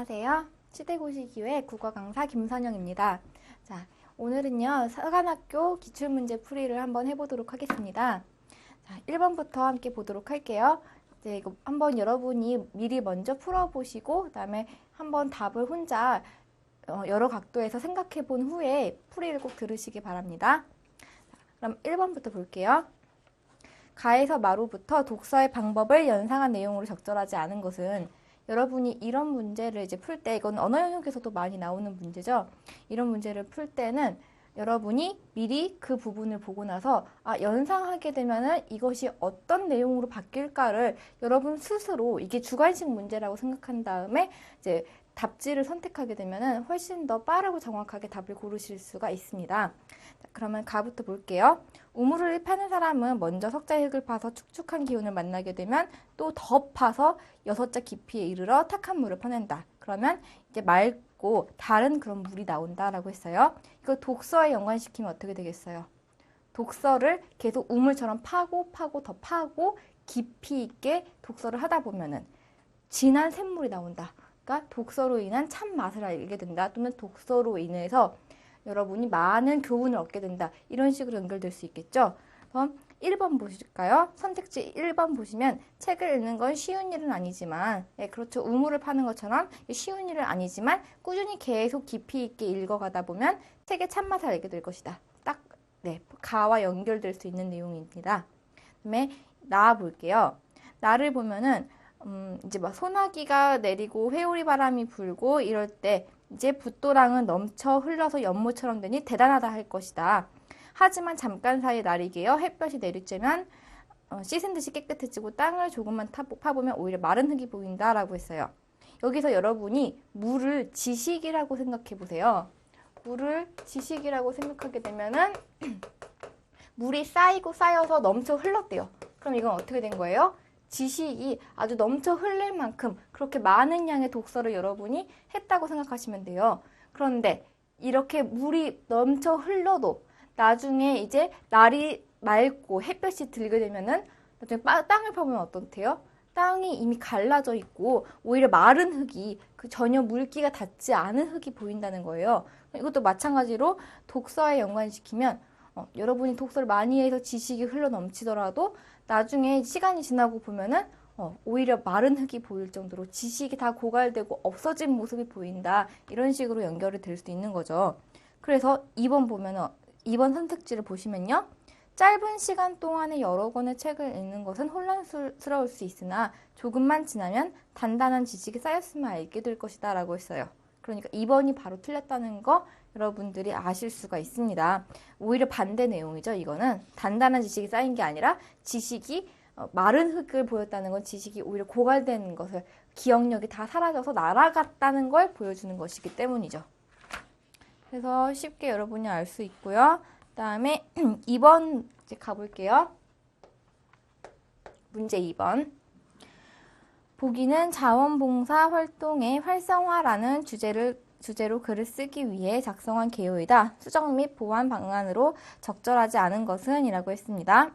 안녕하세요. 시대고시기회 국어 강사 김선영입니다. 자, 오늘은요, 서간학교 기출문제 풀이를 한번 해보도록 하겠습니다. 자, 1번부터 함께 보도록 할게요. 이제 이거 한번 여러분이 미리 먼저 풀어보시고, 그다음에 한번 답을 혼자 여러 각도에서 생각해 본 후에 풀이를 꼭 들으시기 바랍니다. 자, 그럼 1번부터 볼게요. 가에서 마루부터 독서의 방법을 연상한 내용으로 적절하지 않은 것은, 여러분이 이런 문제를 이제 풀 때, 이건 언어 영역에서도 많이 나오는 문제죠. 이런 문제를 풀 때는 여러분이 미리 그 부분을 보고 나서 연상하게 되면은 이것이 어떤 내용으로 바뀔까를 여러분 스스로, 이게 주관식 문제라고 생각한 다음에 이제 답지를 선택하게 되면은 훨씬 더 빠르고 정확하게 답을 고르실 수가 있습니다. 자, 그러면 가부터 볼게요. 우물을 파는 사람은 먼저 석자의 흙을 파서 축축한 기운을 만나게 되면 또 더 파서 6자 깊이에 이르러 탁한 물을 퍼낸다. 그러면 이제 맑고 다른 그런 물이 나온다라고 했어요. 이거 독서에 연관시키면 어떻게 되겠어요? 독서를 계속 우물처럼 파고 더 파고 깊이 있게 독서를 하다 보면은 진한 샘물이 나온다. 그러니까 독서로 인한 참맛을 알게 된다. 또는 독서로 인해서 여러분이 많은 교훈을 얻게 된다. 이런 식으로 연결될 수 있겠죠. 그럼 1번 보실까요? 선택지 1번 보시면 책을 읽는 건 쉬운 일은 아니지만, 그렇죠. 우물을 파는 것처럼 쉬운 일은 아니지만 꾸준히 계속 깊이 있게 읽어가다 보면 책의 참맛을 알게 될 것이다. 딱 가와 연결될 수 있는 내용입니다. 그다음에 나 볼게요. 나를 보면은 이제 막 소나기가 내리고 회오리 바람이 불고 이럴 때 이제 붓도랑은 넘쳐 흘러서 연못처럼 되니 대단하다 할 것이다. 하지만 잠깐 사이 날이 개어 햇볕이 내리쬐면 씻은 듯이 깨끗해지고 땅을 조금만 파보면 오히려 마른 흙이 보인다라고 했어요. 여기서 여러분이 물을 지식이라고 생각해 보세요. 물을 지식이라고 생각하게 되면은 물이 쌓이고 쌓여서 넘쳐 흘렀대요. 그럼 이건 어떻게 된 거예요? 지식이 아주 넘쳐 흘릴 만큼 그렇게 많은 양의 독서를 여러분이 했다고 생각하시면 돼요. 그런데 이렇게 물이 넘쳐 흘러도 나중에 이제 날이 맑고 햇볕이 들게 되면은 나중에 땅을 파보면 어떻대요? 땅이 이미 갈라져 있고 오히려 마른 흙이 전혀 물기가 닿지 않은 흙이 보인다는 거예요. 이것도 마찬가지로 독서에 연관시키면 여러분이 독서를 많이 해서 지식이 흘러 넘치더라도 나중에 시간이 지나고 보면은 오히려 마른 흙이 보일 정도로 지식이 다 고갈되고 없어진 모습이 보인다. 이런 식으로 연결이 될 수 있는 거죠. 그래서 2번 보면은 2번 선택지를 보시면요. 짧은 시간 동안에 여러 권의 책을 읽는 것은 혼란스러울 수 있으나 조금만 지나면 단단한 지식이 쌓였음을 알게 될 것이다 라고 했어요. 그러니까 2번이 바로 틀렸다는 거 여러분들이 아실 수가 있습니다. 오히려 반대 내용이죠. 이거는 단단한 지식이 쌓인 게 아니라 지식이 마른 흙을 보였다는 건 지식이 오히려 고갈된 것을, 기억력이 다 사라져서 날아갔다는 걸 보여주는 것이기 때문이죠. 그래서 쉽게 여러분이 알 수 있고요. 그 다음에 2번 이제 가볼게요. 문제 2번. 보기는 자원봉사 활동의 활성화라는 주제로 글을 쓰기 위해 작성한 개요이다. 수정 및 보완 방안으로 적절하지 않은 것은? 이라고 했습니다.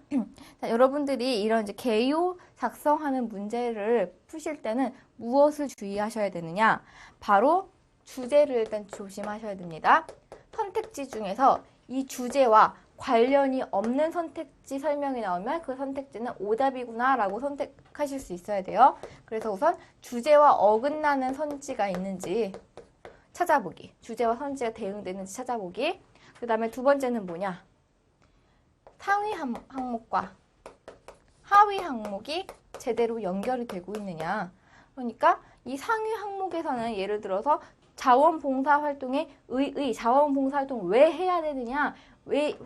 자, 여러분들이 이런 이제 개요 작성하는 문제를 푸실 때는 무엇을 주의하셔야 되느냐? 바로 주제를 일단 조심하셔야 됩니다. 선택지 중에서 이 주제와 관련이 없는 선택지 설명이 나오면 그 선택지는 오답이구나 라고 선택하실 수 있어야 돼요. 그래서 우선 주제와 어긋나는 선지가 있는지 찾아보기. 주제와 선지가 대응되는지 찾아보기. 그 다음에 두 번째는 뭐냐? 상위 항목과 하위 항목이 제대로 연결이 되고 있느냐. 그러니까 이 상위 항목에서는 예를 들어서 자원봉사활동에 자원봉사활동 왜 해야 되느냐, 왜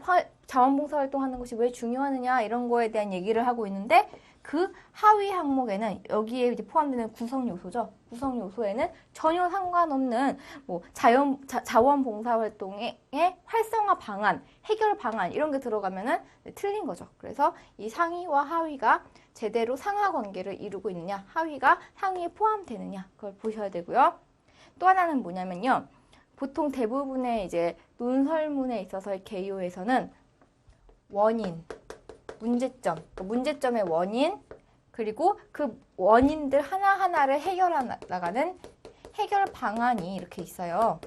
자원봉사활동하는 것이 왜 중요하느냐 이런 거에 대한 얘기를 하고 있는데, 그 하위 항목에는 여기에 이제 포함되는 구성 요소죠. 구성 요소에는 전혀 상관없는 뭐 자원봉사활동의 활성화 방안, 해결 방안 이런 게 들어가면은 틀린 거죠. 그래서 이 상위와 하위가 제대로 상하 관계를 이루고 있느냐, 하위가 상위에 포함되느냐 그걸 보셔야 되고요. 또 하나는 뭐냐면요. 보통 대부분의 이제 논설문에 있어서의 개요에서는 원인, 문제점, 문제점의 원인, 그리고 그 원인들 하나하나를 해결해 나가는 해결 방안이 이렇게 있어요.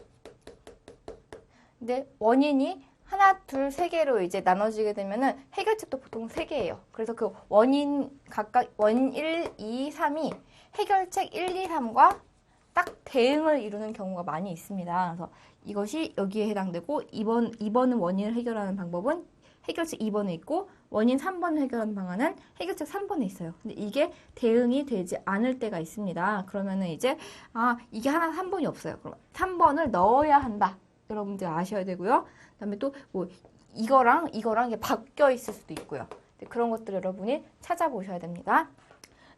근데 원인이 하나, 둘, 세 개로 이제 나눠지게 되면은 해결책도 보통 세 개예요. 그래서 그 원인 각각 원 1, 2, 3이 해결책 1, 2, 3과 딱 대응을 이루는 경우가 많이 있습니다. 그래서 이것이 여기에 해당되고 2번은 원인을 해결하는 방법은 해결책 2번에 있고 원인 3번을 해결하는 방안은 해결책 3번에 있어요. 근데 이게 대응이 되지 않을 때가 있습니다. 그러면은 이제 이게 하나 3번이 없어요. 그럼 3번을 넣어야 한다. 여러분들 아셔야 되고요. 그다음에 또 뭐 이거랑 이게 바뀌어 있을 수도 있고요. 그런 것들 여러분이 찾아보셔야 됩니다.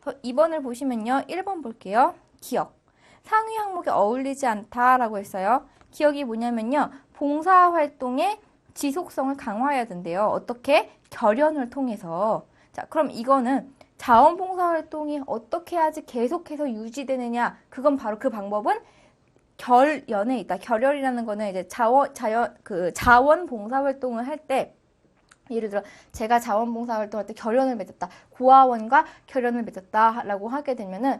2번을 보시면요. 1번 볼게요. 기억. 상위 항목에 어울리지 않다라고 했어요. 기억이 뭐냐면요. 봉사활동의 지속성을 강화해야 된대요. 어떻게? 결연을 통해서. 자, 그럼 이거는 자원봉사활동이 어떻게 해야지 계속해서 유지되느냐? 그건 바로 그 방법은 결연에 있다. 결연이라는 거는 이제 자원봉사활동을 할 때, 예를 들어 제가 자원봉사활동할 때 결연을 맺었다. 고아원과 결연을 맺었다라고 하게 되면은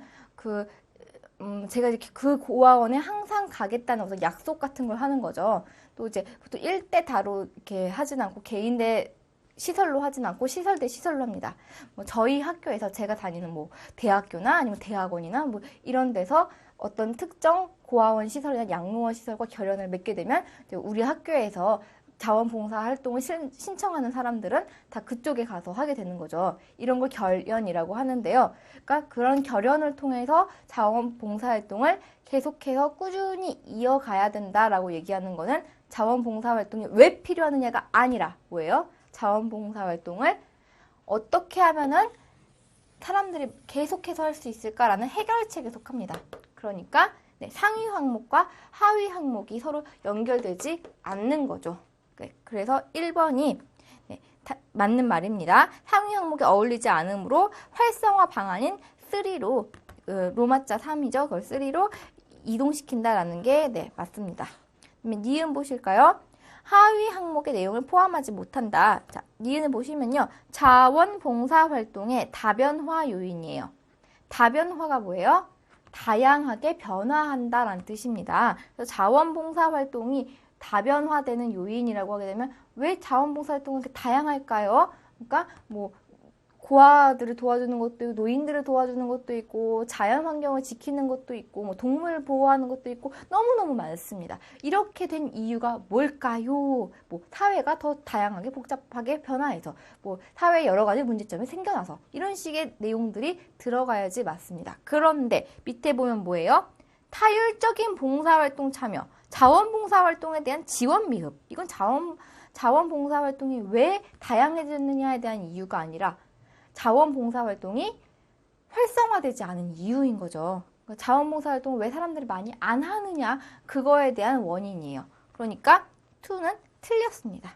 제가 이렇게 그 고아원에 항상 가겠다는 어떤 약속 같은 걸 하는 거죠. 또 이제 보통 일대다로 이렇게 하진 않고 개인대 시설로 하진 않고 시설 대 시설로 합니다. 뭐 저희 학교에서 제가 다니는 뭐 대학교나 아니면 대학원이나 뭐 이런 데서 어떤 특정 고아원 시설이나 양로원 시설과 결연을 맺게 되면 우리 학교에서 자원봉사 활동을 신청하는 사람들은 다 그쪽에 가서 하게 되는 거죠. 이런 걸 결연이라고 하는데요. 그러니까 그런 결연을 통해서 자원봉사 활동을 계속해서 꾸준히 이어가야 된다라고 얘기하는 거는 자원봉사 활동이 왜 필요하느냐가 아니라 뭐예요? 자원봉사 활동을 어떻게 하면은 사람들이 계속해서 할 수 있을까라는 해결책에 속합니다. 그러니까 상위 항목과 하위 항목이 서로 연결되지 않는 거죠. 그래서 1번이 맞는 말입니다. 상위 항목에 어울리지 않으므로 활성화 방안인 3로 로마자 3이죠. 그걸 3로 이동시킨다라는 게 맞습니다. 그러면 니은 보실까요? 하위 항목의 내용을 포함하지 못한다. 자, 니은을 보시면요. 자원봉사활동의 다변화 요인이에요. 다변화가 뭐예요? 다양하게 변화한다라는 뜻입니다. 그래서 자원봉사활동이 다변화되는 요인이라고 하게 되면 왜 자원봉사활동은 이렇게 다양할까요? 그러니까 뭐 고아들을 도와주는 것도 있고 노인들을 도와주는 것도 있고 자연환경을 지키는 것도 있고 뭐 동물 보호하는 것도 있고 너무너무 많습니다. 이렇게 된 이유가 뭘까요? 뭐 사회가 더 다양하게 복잡하게 변화해서 뭐 사회에 여러 가지 문제점이 생겨나서 이런 식의 내용들이 들어가야지 맞습니다. 그런데 밑에 보면 뭐예요? 타율적인 봉사활동 참여, 자원봉사활동에 대한 지원 미흡. 이건 자원봉사활동이 왜 다양해졌느냐에 대한 이유가 아니라 자원봉사활동이 활성화되지 않은 이유인 거죠. 자원봉사활동을 왜 사람들이 많이 안 하느냐 그거에 대한 원인이에요. 그러니까 2는 틀렸습니다.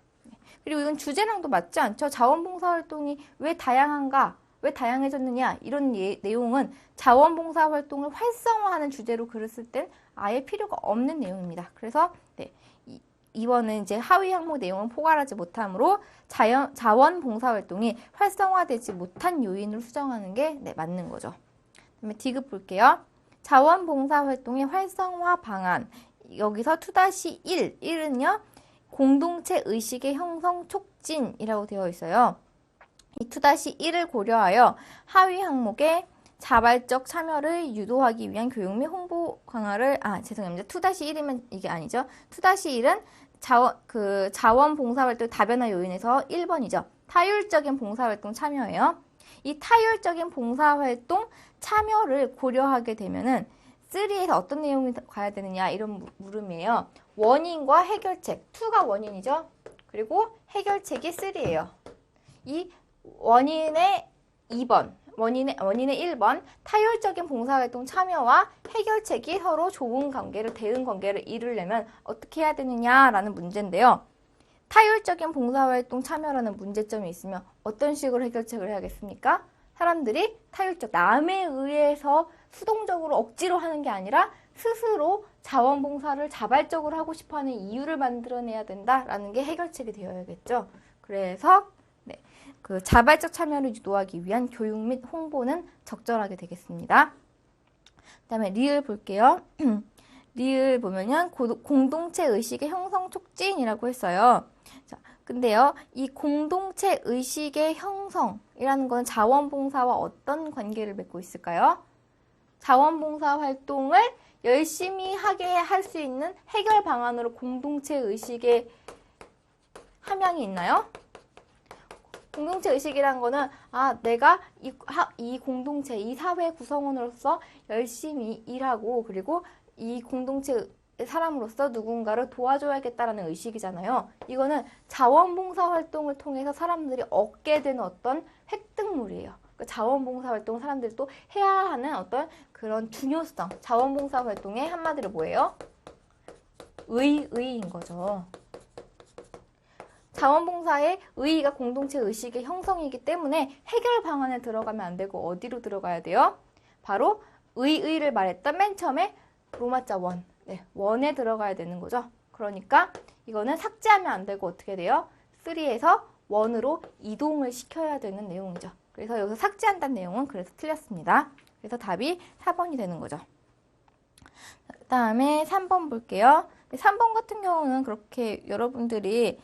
그리고 이건 주제랑도 맞지 않죠. 자원봉사활동이 왜 다양한가? 왜 다양해졌느냐? 이런 내용은 자원봉사활동을 활성화하는 주제로 글을 쓸 땐 아예 필요가 없는 내용입니다. 그래서 2번은 이제 하위 항목 내용은 포괄하지 못하므로 자원봉사활동이 활성화되지 못한 요인으로 수정하는 게 맞는 거죠. 그다음에 디귿 볼게요. 자원봉사활동의 활성화 방안. 여기서 2-1, 1은요. 공동체 의식의 형성 촉진이라고 되어 있어요. 이 2-1을 고려하여 하위 항목에 자발적 참여를 유도하기 위한 교육 및 홍보 강화를 죄송합니다. 2-1이면 이게 아니죠. 2-1은 자원봉사활동 다변화 요인에서 1번이죠. 타율적인 봉사활동 참여예요. 이 타율적인 봉사활동 참여를 고려하게 되면은 3에서 어떤 내용이 가야 되느냐 이런 물음이에요. 원인과 해결책. 2가 원인이죠. 그리고 해결책이 3예요. 이 원인의 2번, 원인의 1번, 타율적인 봉사활동 참여와 해결책이 서로 좋은 관계를, 대응 관계를 이루려면 어떻게 해야 되느냐라는 문제인데요. 타율적인 봉사활동 참여라는 문제점이 있으면 어떤 식으로 해결책을 해야겠습니까? 사람들이 남에 의해서 수동적으로 억지로 하는 게 아니라 스스로 자원봉사를 자발적으로 하고 싶어하는 이유를 만들어내야 된다라는 게 해결책이 되어야겠죠. 그래서 그 자발적 참여를 유도하기 위한 교육 및 홍보는 적절하게 되겠습니다. 그다음에 리을 볼게요. 리을 보면은 공동체 의식의 형성 촉진이라고 했어요. 자, 근데요, 이 공동체 의식의 형성이라는 건 자원봉사와 어떤 관계를 맺고 있을까요? 자원봉사 활동을 열심히 하게 할 수 있는 해결 방안으로 공동체 의식의 함양이 있나요? 공동체 의식이란 거는 내가 이 공동체, 이 사회 구성원으로서 열심히 일하고 그리고 이 공동체 사람으로서 누군가를 도와줘야겠다라는 의식이잖아요. 이거는 자원봉사 활동을 통해서 사람들이 얻게 되는 어떤 획득물이에요. 그러니까 자원봉사 활동 사람들이 또 해야 하는 어떤 그런 중요성, 자원봉사 활동의 한마디로 뭐예요? 의의인 거죠. 자원봉사의 의의가 공동체 의식의 형성이기 때문에 해결 방안에 들어가면 안 되고 어디로 들어가야 돼요? 바로 의의를 말했던 맨 처음에 로마자 원, 원에 들어가야 되는 거죠. 그러니까 이거는 삭제하면 안 되고 어떻게 돼요? 3에서 1으로 이동을 시켜야 되는 내용이죠. 그래서 여기서 삭제한다는 내용은 그래서 틀렸습니다. 그래서 답이 4번이 되는 거죠. 그 다음에 3번 볼게요. 3번 같은 경우는 그렇게 여러분들이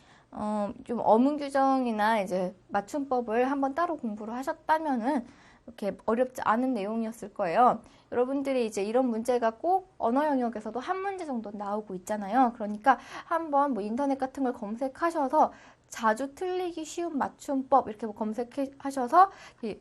좀 어문 규정이나 이제 맞춤법을 한번 따로 공부를 하셨다면은 이렇게 어렵지 않은 내용이었을 거예요. 여러분들이 이제 이런 문제가 꼭 언어 영역에서도 한 문제 정도 나오고 있잖아요. 그러니까 한번 뭐 인터넷 같은 걸 검색하셔서 자주 틀리기 쉬운 맞춤법 이렇게 검색하셔서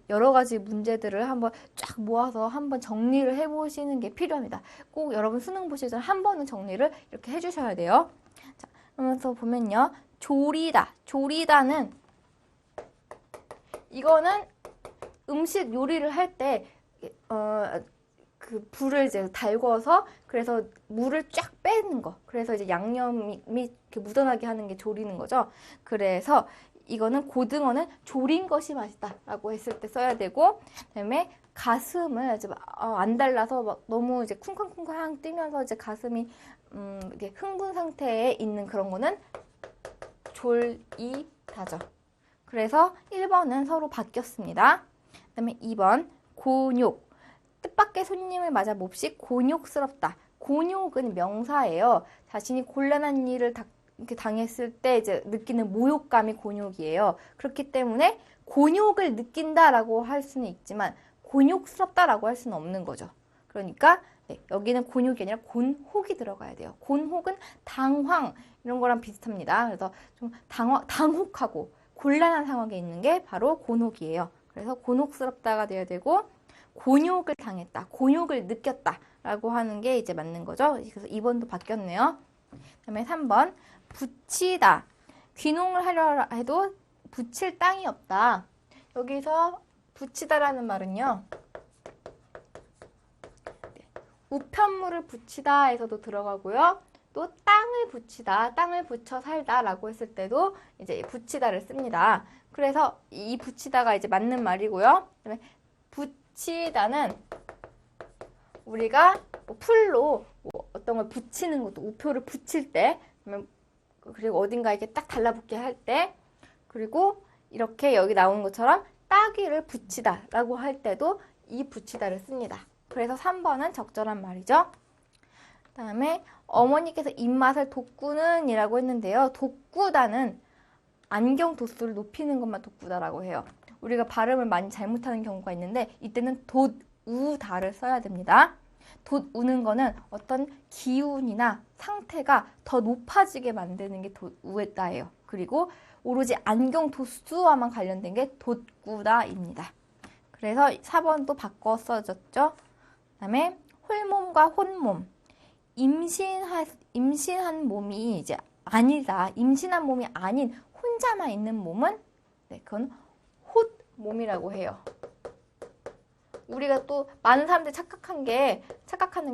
여러 가지 문제들을 한번 쫙 모아서 한번 정리를 해보시는 게 필요합니다. 꼭 여러분 수능 보시기 전에 한 번은 정리를 이렇게 해주셔야 돼요. 자, 그러면서 보면요. 조리다. 조리다는 이거는 음식 요리를 할 때 그 불을 이제 달궈서 그래서 물을 쫙 빼는 거. 그래서 이제 양념이 이렇게 묻어나게 하는 게 조리는 거죠. 그래서 이거는 고등어는 조린 것이 맛있다라고 했을 때 써야 되고, 그다음에 가슴을 이제 안 달라서 막 너무 이제 쿵쾅쿵쾅 뛰면서 이제 가슴이 이게 흥분 상태에 있는 그런 거는 졸이다죠. 그래서 1번은 서로 바뀌었습니다. 그 다음에 2번 곤욕. 뜻밖의 손님을 맞아 몹시 곤욕스럽다. 곤욕은 명사예요. 자신이 곤란한 일을 이렇게 당했을 때 이제 느끼는 모욕감이 곤욕이에요. 그렇기 때문에 곤욕을 느낀다라고 할 수는 있지만 곤욕스럽다라고 할 수는 없는 거죠. 그러니까 여기는 곤욕이 아니라 곤혹이 들어가야 돼요. 곤혹은 당황 이런 거랑 비슷합니다. 그래서 좀 당혹하고 곤란한 상황에 있는 게 바로 곤혹이에요. 그래서 곤혹스럽다가 돼야 되고 곤욕을 당했다, 곤욕을 느꼈다 라고 하는 게 이제 맞는 거죠. 그래서 2번도 바뀌었네요. 그 다음에 3번 붙이다. 귀농을 하려 해도 붙일 땅이 없다. 여기서 붙이다라는 말은요. 우편물을 붙이다에서도 들어가고요. 또 땅을 붙이다, 땅을 붙여 살다 라고 했을 때도 이제 붙이다를 씁니다. 그래서 이 붙이다가 이제 맞는 말이고요. 그다음에 붙이다는 우리가 풀로 어떤 걸 붙이는 것도 우표를 붙일 때, 그리고 어딘가 이렇게 딱 달라붙게 할 때, 그리고 이렇게 여기 나오는 것처럼 따귀를 붙이다 라고 할 때도 이 붙이다를 씁니다. 그래서 3번은 적절한 말이죠. 그 다음에 어머니께서 입맛을 돋구는 이라고 했는데요. 돋구다는 안경 도수를 높이는 것만 돋구다라고 해요. 우리가 발음을 많이 잘못하는 경우가 있는데 이때는 돋우다를 써야 됩니다. 돋우는 거는 어떤 기운이나 상태가 더 높아지게 만드는 게 돋우다예요. 그리고 오로지 안경 도수와만 관련된 게 돋구다입니다. 그래서 4번도 바꿔 써졌죠. 그 다음에 홀몸과 혼몸. 임신한 몸이 이제 아니다. 임신한 몸이 아닌 혼자만 있는 몸은 그건 홑몸이라고 해요. 우리가 또 많은 사람들이 착각하는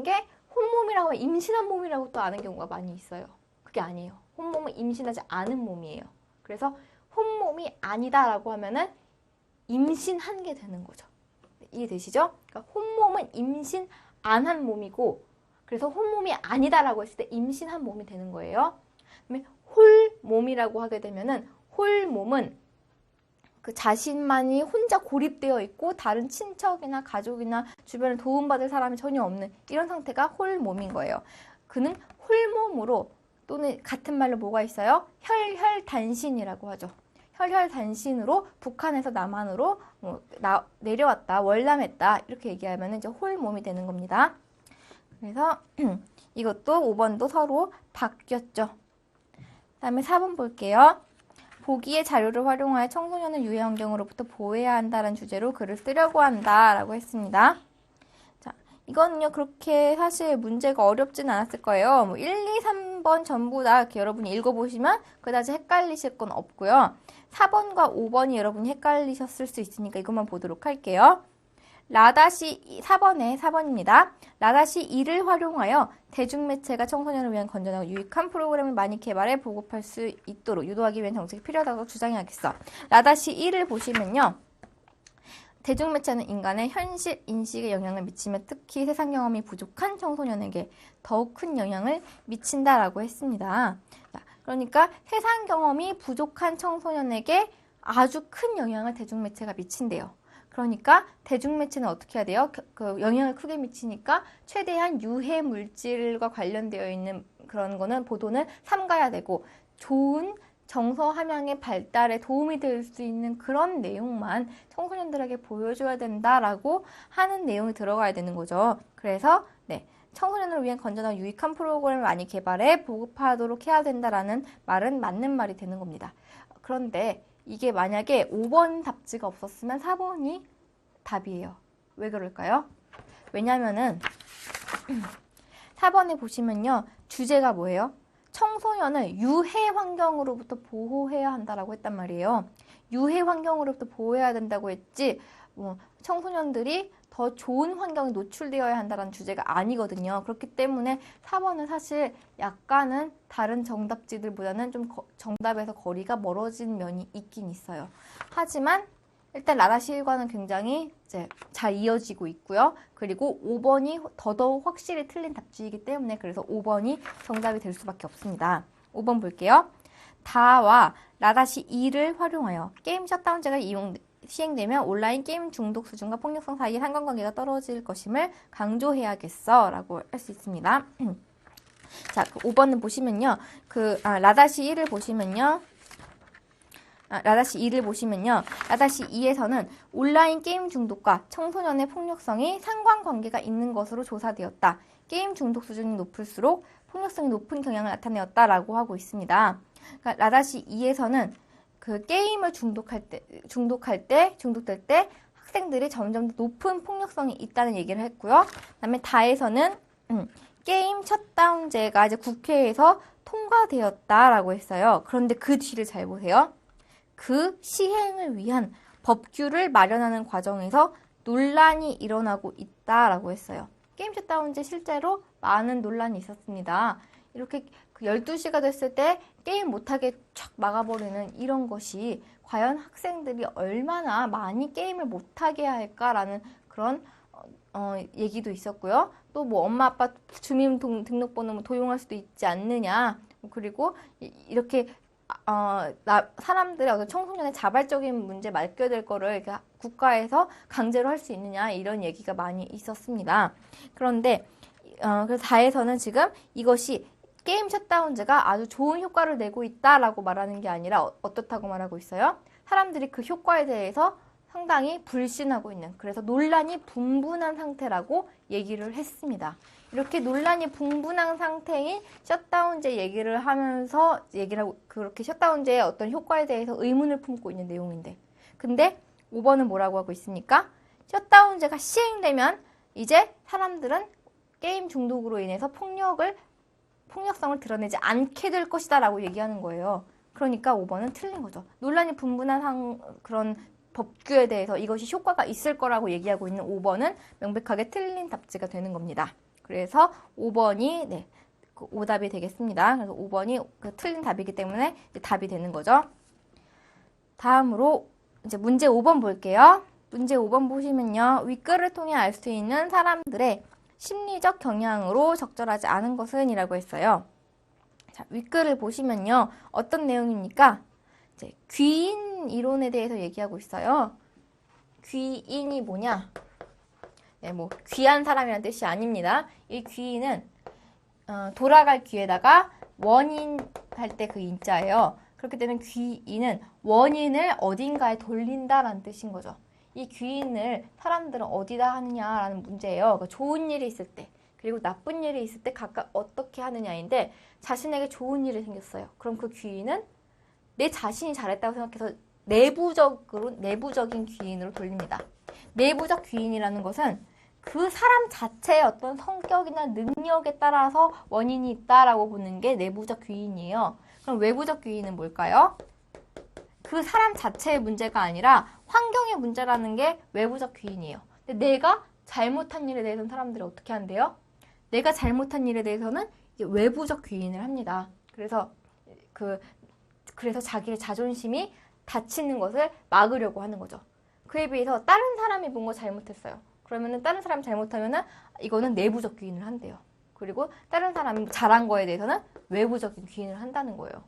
게 혼몸이라고 하면 임신한 몸이라고 또 아는 경우가 많이 있어요. 그게 아니에요. 혼몸은 임신하지 않은 몸이에요. 그래서 혼몸이 아니다라고 하면은 임신한 게 되는 거죠. 이해되시죠? 그러니까 혼몸은 임신 안 한 몸이고, 그래서 혼몸이 아니다라고 했을 때 임신한 몸이 되는 거예요. 그다음에 홀몸이라고 하게 되면은 홀몸은 그 자신만이 혼자 고립되어 있고 다른 친척이나 가족이나 주변에 도움받을 사람이 전혀 없는 이런 상태가 홀몸인 거예요. 그는 홀몸으로 또는 같은 말로 뭐가 있어요? 혈혈단신이라고 하죠. 혈혈단신으로 북한에서 남한으로 내려왔다, 월남했다 이렇게 얘기하면 이제 홀몸이 되는 겁니다. 그래서 이것도 5번도 서로 바뀌었죠. 다음에 4번 볼게요. 보기의 자료를 활용하여 청소년을 유해 환경으로부터 보호해야 한다는 주제로 글을 쓰려고 한다라고 했습니다. 자, 이거는요 그렇게 사실 문제가 어렵진 않았을 거예요. 뭐 1, 2, 3번 전부 다 이렇게 여러분이 읽어보시면 그다지 헷갈리실 건 없고요. 4번과 5번이 여러분이 헷갈리셨을 수 있으니까 이것만 보도록 할게요. 라다시 4번입니다. 라다시 이를 활용하여 대중매체가 청소년을 위한 건전하고 유익한 프로그램을 많이 개발해 보급할 수 있도록 유도하기 위한 정책이 필요하다고 주장해야겠어. 라다시 1을 보시면요. 대중매체는 인간의 현실 인식에 영향을 미치며 특히 세상 경험이 부족한 청소년에게 더욱 큰 영향을 미친다라고 했습니다. 자, 그러니까 세상 경험이 부족한 청소년에게 아주 큰 영향을 대중매체가 미친대요. 그러니까 대중매체는 어떻게 해야 돼요? 그 영향을 크게 미치니까 최대한 유해 물질과 관련되어 있는 그런 거는 보도는 삼가야 되고 좋은 정서 함양의 발달에 도움이 될 수 있는 그런 내용만 청소년들에게 보여줘야 된다라고 하는 내용이 들어가야 되는 거죠. 그래서 청소년을 위한 건전하고 유익한 프로그램을 많이 개발해 보급하도록 해야 된다라는 말은 맞는 말이 되는 겁니다. 그런데 이게 만약에 5번 답지가 없었으면 4번이 답이에요. 왜 그럴까요? 왜냐면은 4번에 보시면요. 주제가 뭐예요? 청소년을 유해 환경으로부터 보호해야 한다라고 했단 말이에요. 유해 환경으로부터 보호해야 된다고 했지 청소년들이 더 좋은 환경에 노출되어야 한다는 주제가 아니거든요. 그렇기 때문에 4번은 사실 약간은 다른 정답지들보다는 좀 정답에서 거리가 멀어진 면이 있긴 있어요. 하지만 일단 라다시 1과는 굉장히 이제 잘 이어지고 있고요. 그리고 5번이 더더욱 확실히 틀린 답지이기 때문에 그래서 5번이 정답이 될 수밖에 없습니다. 5번 볼게요. 다와 라다시 2를 활용하여 게임 셧다운제가 시행되면 온라인 게임 중독 수준과 폭력성 사이의 상관관계가 떨어질 것임을 강조해야겠어 라고 할 수 있습니다. 자, 5번은 보시면요. 라다시 1을 보시면요. 라다시 2를 보시면요. 라다시 2에서는 온라인 게임 중독과 청소년의 폭력성이 상관관계가 있는 것으로 조사되었다. 게임 중독 수준이 높을수록 폭력성이 높은 경향을 나타내었다라고 하고 있습니다. 그러니까 라다시 2에서는 그 게임을 중독될 때 학생들이 점점 더 높은 폭력성이 있다는 얘기를 했고요. 그다음에 다에서는 게임 셧다운제가 이제 국회에서 통과되었다라고 했어요. 그런데 그 뒤를 잘 보세요. 그 시행을 위한 법규를 마련하는 과정에서 논란이 일어나고 있다라고 했어요. 게임 셧다운제 실제로 많은 논란이 있었습니다. 이렇게 12시가 됐을 때 게임 못하게 촥 막아버리는 이런 것이 과연 학생들이 얼마나 많이 게임을 못하게 할까라는 그런 얘기도 있었고요. 또 뭐 엄마 아빠 주민등록번호 도용할 수도 있지 않느냐. 그리고 이렇게 사람들의 어떤 청소년의 자발적인 문제 맡겨야 거를 이렇게 국가에서 강제로 할 수 있느냐 이런 얘기가 많이 있었습니다. 그런데 그래서 다에서는 지금 이것이 게임 셧다운제가 아주 좋은 효과를 내고 있다라고 말하는 게 아니라 어떻다고 말하고 있어요? 사람들이 그 효과에 대해서 상당히 불신하고 있는, 그래서 논란이 분분한 상태라고 얘기를 했습니다. 이렇게 논란이 분분한 상태인 셧다운제 얘기를 하면서 그렇게 셧다운제의 어떤 효과에 대해서 의문을 품고 있는 내용인데, 근데 5번은 뭐라고 하고 있습니까? 셧다운제가 시행되면 이제 사람들은 게임 중독으로 인해서 폭력성을 드러내지 않게 될 것이다 라고 얘기하는 거예요. 그러니까 5번은 틀린 거죠. 논란이 분분한 그런 법규에 대해서 이것이 효과가 있을 거라고 얘기하고 있는 5번은 명백하게 틀린 답지가 되는 겁니다. 그래서 5번이 그 오답이 되겠습니다. 그래서 5번이 그 틀린 답이기 때문에 이제 답이 되는 거죠. 다음으로 이제 문제 5번 볼게요. 문제 5번 보시면요. 윗글을 통해 알 수 있는 사람들의 심리적 경향으로 적절하지 않은 것은 이라고 했어요. 자, 윗글을 보시면요. 어떤 내용입니까? 이제 귀인 이론에 대해서 얘기하고 있어요. 귀인이 뭐냐? 네, 뭐 귀한 사람이라는 뜻이 아닙니다. 이 귀인은 돌아갈 귀에다가 원인 할 때 그 인자예요. 그렇기 때문에 귀인은 원인을 어딘가에 돌린다라는 뜻인 거죠. 이 귀인을 사람들은 어디다 하느냐라는 문제예요. 그러니까 좋은 일이 있을 때 그리고 나쁜 일이 있을 때 각각 어떻게 하느냐인데 자신에게 좋은 일이 생겼어요. 그럼 그 귀인은 내 자신이 잘했다고 생각해서 내부적인 귀인으로 돌립니다. 내부적 귀인이라는 것은 그 사람 자체의 어떤 성격이나 능력에 따라서 원인이 있다라고 보는 게 내부적 귀인이에요. 그럼 외부적 귀인은 뭘까요? 그 사람 자체의 문제가 아니라 환경의 문제라는 게 외부적 귀인이에요. 근데 내가 잘못한 일에 대해서는 사람들이 어떻게 한대요? 내가 잘못한 일에 대해서는 이제 외부적 귀인을 합니다. 그래서 자기의 자존심이 다치는 것을 막으려고 하는 거죠. 그에 비해서 다른 사람이 뭔가 잘못했어요. 그러면은 다른 사람이 잘못하면은 이거는 내부적 귀인을 한대요. 그리고 다른 사람이 잘한 거에 대해서는 외부적인 귀인을 한다는 거예요.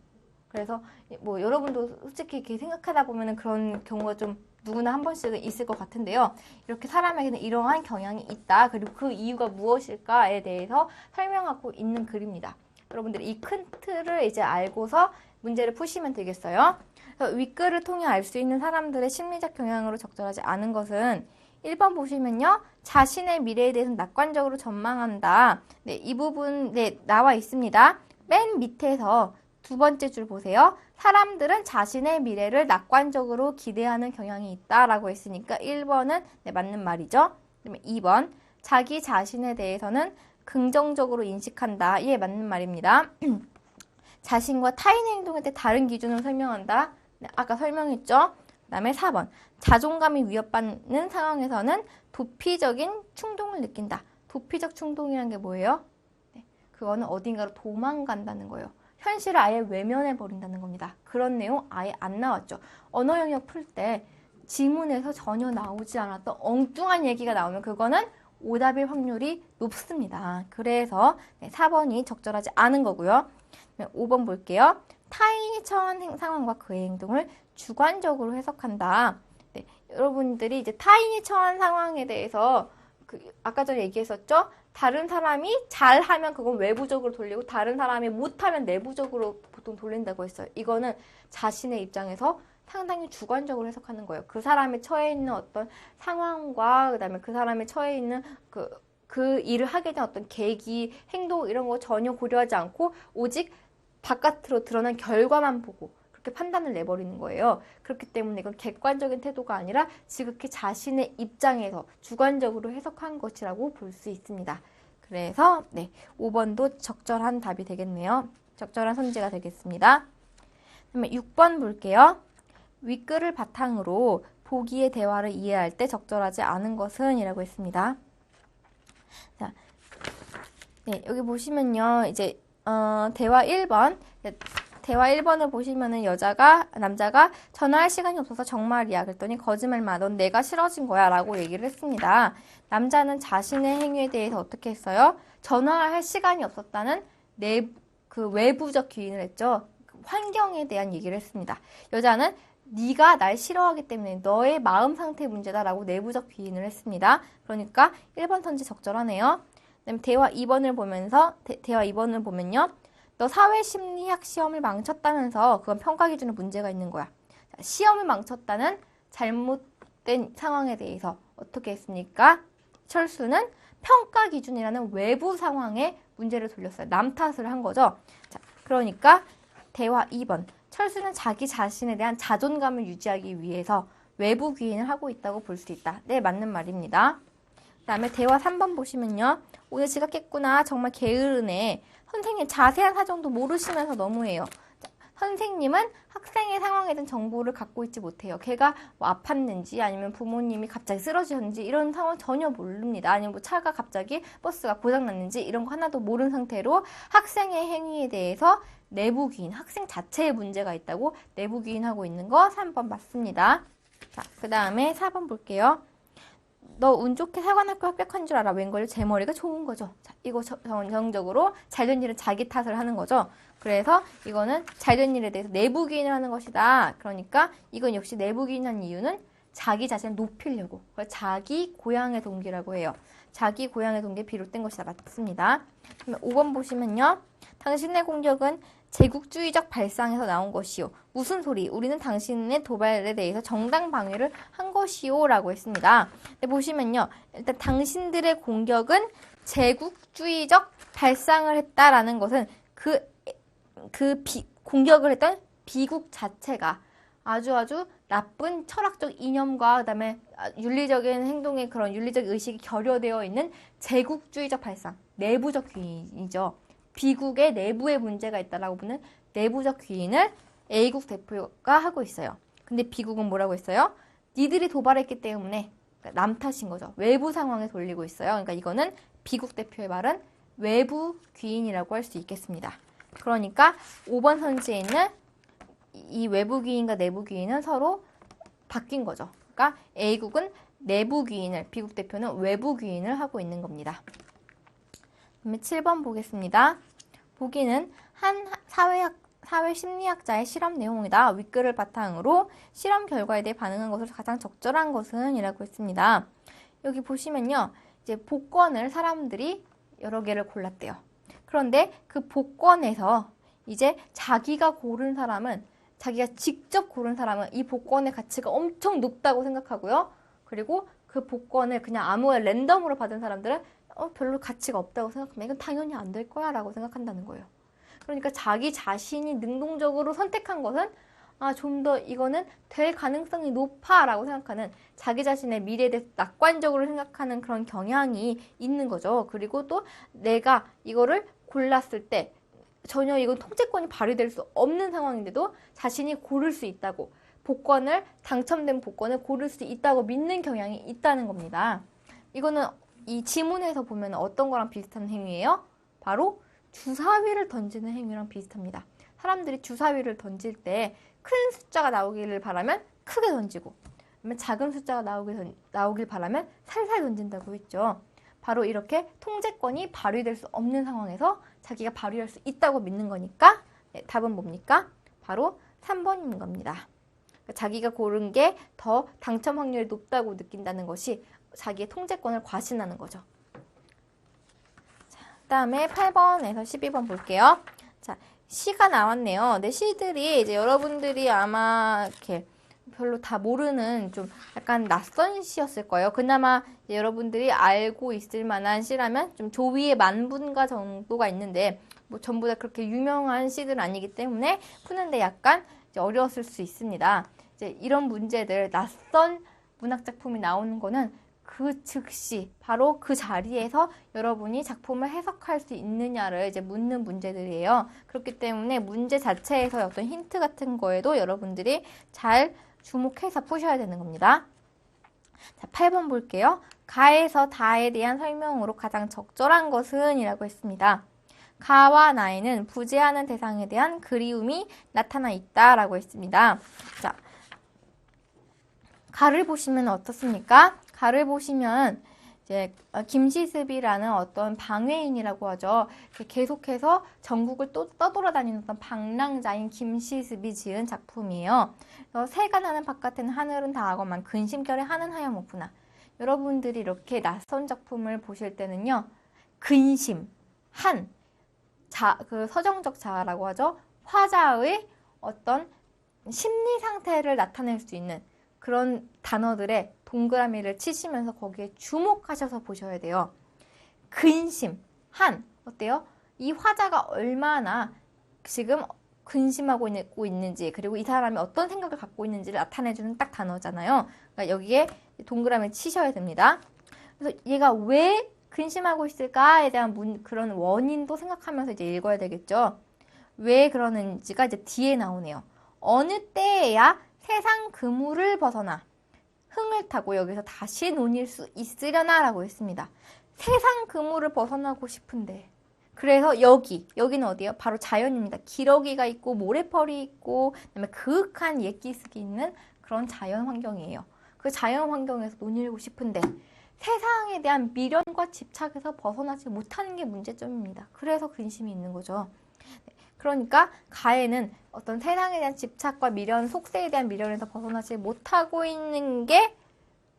그래서 뭐 여러분도 솔직히 이렇게 생각하다 보면은 그런 경우가 좀 누구나 한 번씩은 있을 것 같은데요. 이렇게 사람에게는 이러한 경향이 있다. 그리고 그 이유가 무엇일까에 대해서 설명하고 있는 글입니다. 여러분들이 이 큰 틀을 이제 알고서 문제를 푸시면 되겠어요. 그래서 윗글을 통해 알 수 있는 사람들의 심리적 경향으로 적절하지 않은 것은 1번 보시면요. 자신의 미래에 대해서는 낙관적으로 전망한다. 네, 이 부분 나와 있습니다. 맨 밑에서 두 번째 줄 보세요. 사람들은 자신의 미래를 낙관적으로 기대하는 경향이 있다라고 했으니까 1번은 맞는 말이죠. 그다음에 2번 자기 자신에 대해서는 긍정적으로 인식한다. 예, 맞는 말입니다. 자신과 타인의 행동에 대해 다른 기준으로 설명한다. 네, 아까 설명했죠. 그 다음에 4번 자존감이 위협받는 상황에서는 도피적인 충동을 느낀다. 도피적 충동이라는 게 뭐예요? 네, 그거는 어딘가로 도망간다는 거예요. 현실을 아예 외면해 버린다는 겁니다. 그런 내용 아예 안 나왔죠. 언어 영역 풀 때 지문에서 전혀 나오지 않았던 엉뚱한 얘기가 나오면 그거는 오답일 확률이 높습니다. 그래서 4번이 적절하지 않은 거고요. 5번 볼게요. 타인이 처한 상황과 그의 행동을 주관적으로 해석한다. 네, 여러분들이 이제 타인이 처한 상황에 대해서 아까 전에 얘기했었죠? 다른 사람이 잘하면 그건 외부적으로 돌리고 다른 사람이 못하면 내부적으로 보통 돌린다고 했어요. 이거는 자신의 입장에서 상당히 주관적으로 해석하는 거예요. 그 사람이 처해 있는 어떤 상황과 그다음에 그 사람이 처해 있는 그 일을 하게 된 어떤 계기, 행동 이런 거 전혀 고려하지 않고 오직 바깥으로 드러난 결과만 보고 그렇게 판단을 내버리는 거예요. 그렇기 때문에 이건 객관적인 태도가 아니라 지극히 자신의 입장에서 주관적으로 해석한 것이라고 볼 수 있습니다. 그래서 5번도 적절한 답이 되겠네요. 적절한 선지가 되겠습니다. 그다음에 6번 볼게요. 윗글을 바탕으로 보기의 대화를 이해할 때 적절하지 않은 것은 이라고 했습니다. 자, 여기 보시면요. 이제 대화 1번. 대화 1번을 보시면은 남자가 전화할 시간이 없어서 정말이야. 그랬더니 거짓말마. 넌 내가 싫어진 거야. 라고 얘기를 했습니다. 남자는 자신의 행위에 대해서 어떻게 했어요? 전화할 시간이 없었다는 그 외부적 기인을 했죠. 환경에 대한 얘기를 했습니다. 여자는 네가 날 싫어하기 때문에 너의 마음 상태 문제다라고 내부적 비인을 했습니다. 그러니까 1번 선지 적절하네요. 그다음에 대화 2번을 보면요. 너 사회심리학 시험을 망쳤다면서 그건 평가 기준에 문제가 있는 거야. 시험을 망쳤다는 잘못된 상황에 대해서 어떻게 했습니까? 철수는 평가 기준이라는 외부 상황에 문제를 돌렸어요. 남 탓을 한 거죠. 자, 그러니까 대화 2번. 철수는 자기 자신에 대한 자존감을 유지하기 위해서 외부 귀인을 하고 있다고 볼 수 있다. 네, 맞는 말입니다. 그 다음에 대화 3번 보시면요. 오늘 지각했구나. 정말 게으르네. 선생님 자세한 사정도 모르시면서 너무해요. 자, 선생님은 학생의 상황에 대한 정보를 갖고 있지 못해요. 걔가 뭐 아팠는지 아니면 부모님이 갑자기 쓰러지셨는지 이런 상황 전혀 모릅니다. 아니면 뭐 차가 갑자기 버스가 고장났는지 이런 거 하나도 모르는 상태로 학생의 행위에 대해서 내부기인, 학생 자체에 문제가 있다고 내부기인하고 있는 거 3번 맞습니다. 자, 그 다음에 4번 볼게요. 너 운 좋게 사관학교 합격한 줄 알아. 웬걸요? 제 머리가 좋은 거죠. 자, 이거 전형적으로 잘된 일은 자기 탓을 하는 거죠. 그래서 이거는 잘된 일에 대해서 내부 기인을 하는 것이다. 그러니까 이건 역시 내부 기인한 이유는 자기 자신을 높이려고. 자기 고향의 동기라고 해요. 자기 고향의 동기에 비롯된 것이다. 맞습니다. 그러면 5번 보시면요. 당신의 공격은 제국주의적 발상에서 나온 것이요. 무슨 소리? 우리는 당신의 도발에 대해서 정당 방위를 한 것이요. 라고 했습니다. 네, 보시면요. 일단 당신들의 공격은 제국주의적 발상을 했다라는 것은 공격을 했던 비국 자체가 아주 나쁜 철학적 이념과 그다음에 윤리적인 행동의 그런 윤리적 의식이 결여되어 있는 제국주의적 발상, 내부적 귀인이죠. 비국의 내부에 문제가 있다라고 보는 내부적 귀인을 A국 대표가 하고 있어요. 근데 B국은 뭐라고 했어요? 니들이 도발했기 때문에 그러니까 남 탓인 거죠. 외부 상황에 돌리고 있어요. 그러니까 이거는 B국 대표의 말은 외부 귀인이라고 할 수 있겠습니다. 그러니까 5번 선지에 있는 이 외부 귀인과 내부 귀인은 서로 바뀐 거죠. 그러니까 A국은 내부 귀인을, B국 대표는 외부 귀인을 하고 있는 겁니다. 그다음에 7번 보겠습니다. 보기는 한 사회 심리학자의 실험 내용이다. 윗글을 바탕으로 실험 결과에 대해 반응한 것으로 가장 적절한 것은 이라고 했습니다. 여기 보시면요. 이제 복권을 사람들이 여러 개를 골랐대요. 그런데 그 복권에서 이제 자기가 직접 고른 사람은 이 복권의 가치가 엄청 높다고 생각하고요. 그리고 그 복권을 그냥 아무 랜덤으로 받은 사람들은 별로 가치가 없다고 생각하면 이건 당연히 안 될 거야 라고 생각한다는 거예요. 그러니까 자기 자신이 능동적으로 선택한 것은 좀 더 이거는 될 가능성이 높아 라고 생각하는 자기 자신의 미래에 대해서 낙관적으로 생각하는 그런 경향이 있는 거죠. 그리고 또 내가 이거를 골랐을 때 전혀 이건 통제권이 발휘될 수 없는 상황인데도 자신이 고를 수 있다고 당첨된 복권을 고를 수 있다고 믿는 경향이 있다는 겁니다. 이거는 이 지문에서 보면 어떤 거랑 비슷한 행위예요? 바로 주사위를 던지는 행위랑 비슷합니다. 사람들이 주사위를 던질 때 큰 숫자가 나오기를 바라면 크게 던지고 작은 숫자가 나오길 바라면 살살 던진다고 했죠. 바로 이렇게 통제권이 발휘될 수 없는 상황에서 자기가 발휘할 수 있다고 믿는 거니까 답은 뭡니까? 바로 3번인 겁니다. 자기가 고른 게 더 당첨 확률이 높다고 느낀다는 것이 자기의 통제권을 과신하는 거죠. 그 다음에 8번에서 12번 볼게요. 자, 시가 나왔네요. 근데 시들이 이제 여러분들이 아마 이렇게 별로 다 모르는 좀 약간 낯선 시였을 거예요. 그나마 이제 여러분들이 알고 있을 만한 시라면 좀 조위의 만분가 정도가 있는데 뭐 전부 다 그렇게 유명한 시들은 아니기 때문에 푸는데 약간 이제 어려웠을 수 있습니다. 이제 이런 문제들 낯선 문학작품이 나오는 거는 그 즉시 바로 그 자리에서 여러분이 작품을 해석할 수 있느냐를 이제 묻는 문제들이에요. 그렇기 때문에 문제 자체에서 어떤 힌트 같은 거에도 여러분들이 잘 주목해서 푸셔야 되는 겁니다. 자, 8번 볼게요. 가에서 다에 대한 설명으로 가장 적절한 것은 이라고 했습니다. 가와 나에는 부재하는 대상에 대한 그리움이 나타나 있다라고 했습니다. 자, 가를 보시면 어떻습니까? 가를 보시면 이제 김시습이라는 어떤 방외인이라고 하죠. 계속해서 전국을 또 떠돌아다니는 어떤 방랑자인 김시습이 지은 작품이에요. 새가 나는 바깥에는 하늘은 다하고만 근심결에 하는 하염없구나. 여러분들이 이렇게 낯선 작품을 보실 때는요. 근심, 그 서정적 자라고 하죠. 화자의 어떤 심리 상태를 나타낼 수 있는 그런 단어들의 동그라미를 치시면서 거기에 주목하셔서 보셔야 돼요. 근심, 어때요? 이 화자가 얼마나 지금 근심하고 있는지 그리고 이 사람이 어떤 생각을 갖고 있는지를 나타내주는 딱 단어잖아요. 그러니까 여기에 동그라미 치셔야 됩니다. 그래서 얘가 왜 근심하고 있을까에 대한 그런 원인도 생각하면서 이제 읽어야 되겠죠. 왜 그러는지가 이제 뒤에 나오네요. 어느 때에야 세상 그물을 벗어나 흥을 타고 여기서 다시 논일 수 있으려나 라고 했습니다. 세상 그물을 벗어나고 싶은데 그래서 여기는 어디예요? 바로 자연입니다. 기러기가 있고 모래펄이 있고 그다음에 그윽한 옛기슭이 있는 그런 자연 환경이에요. 그 자연 환경에서 논일고 싶은데 세상에 대한 미련과 집착에서 벗어나지 못하는 게 문제점입니다. 그래서 근심이 있는 거죠. 그러니까 가에는 어떤 세상에 대한 집착과 미련, 속세에 대한 미련에서 벗어나지 못하고 있는 게